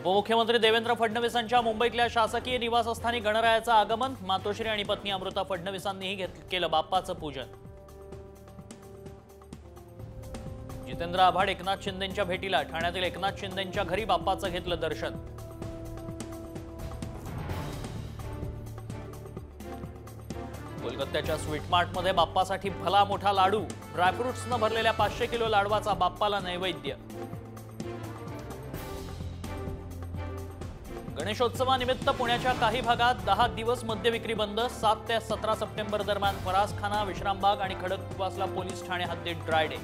उपमुख्यमंत्री देवेंद्र फडणवीसांच्या मुंबईतल्या शासकीय निवासस्थानी गणरायाचं आगमन। मातोश्री आणि पत्नी अमृता फडणवीसांनीही केलं बाप्पाचं पूजन। जितेंद्र आव्हाड एकनाथ शिंदेंच्या भेटीला। ठाण्यातील एकनाथ शिंदेंच्या घरी बाप्पाचं घेतलं दर्शन। कोलकात्याच्या स्वीटमार्टमध्ये बाप्पासाठी भला मोठा लाडू। ड्रायफ्रुट्सनं भरलेल्या 500 किलो लाडवाचा बाप्पाला नैवेद्य। गणेशोत्सवानिमित्त पुण्याच्या काही भागात 10 दिवस मद्यविक्री बंद। 7 ते 17 सप्टेंबर दरम्यान फरासखाना, विश्रामबाग आणि खडकवासला पोलीस ठाणे हद्दीत ड्राय डे।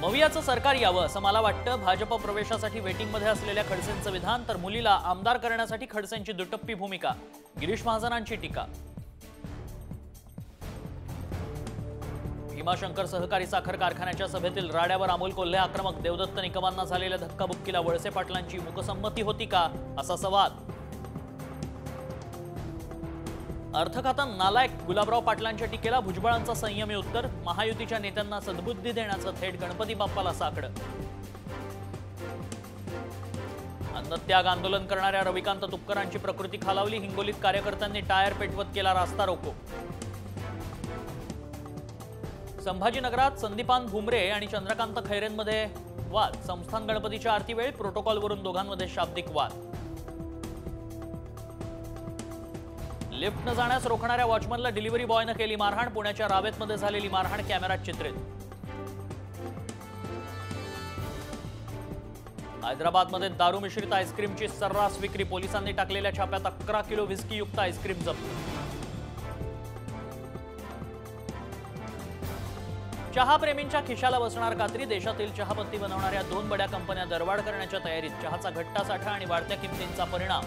मवियाचं सरकार यावं असं मला वाटतं। भाजप प्रवेशासाठी वेटिंगमध्ये असलेल्या खडसेंचं विधान। तर मुलीला आमदार करण्यासाठी खडसेंची दुटप्पी भूमिका। गिरीश महाजनांची टीका। भीमाशंकर सहकारी साखर कारखान्याच्या सभेतील राड्यावर अमोल कोल्हे आक्रमक। देवदत्त निकमांना झालेल्या धक्काबुक्कीला वळसे पाटलांची मुकसंमती होती का असा सवाल। अर्थखातं नालायक। गुलाबराव पाटलांच्या टीकेला भुजबळांचा संयमी उत्तर। महायुतीच्या नेत्यांना सद्बुद्धी देण्याचं थेट गणपती बाप्पाला साकडं। अन्नत्याग आंदोलन करणाऱ्या रविकांत तुपकरांची प्रकृती खालावली। हिंगोलीत कार्यकर्त्यांनी टायर पेटवत केला रास्ता रोको। संभाजीनगरात संदीपान भुमरे आणि चंद्रकांत खैरेंमध्ये वाद। संस्थान गणपतीच्या आरतीवेळी प्रोटोकॉलवरून दोघांमध्ये शाब्दिक वाद। लिफ्ट न जाण्यास रोखणाऱ्या वॉचमनला डिलिव्हरी बॉयनं केली मारहाण। पुण्याच्या रावेतमध्ये झालेली मारहाण कॅमेऱ्यात चित्रित। हैदराबादमध्ये दारू मिश्रित आईस्क्रीमची सर्रास विक्री। पोलिसांनी टाकलेल्या छाप्यात 11 किलो व्हिस्कीयुक्त आईस्क्रीम जप्त। चहाप्रेमींच्या खिशाला बसणार कात्री। देशातील चहापत्ती बनवणाऱ्या 2 बड्या कंपन्या दरवाढ करण्याच्या तयारीत। चहाचा घट्टा साठा आणि वाढत्या किमतींचा परिणाम।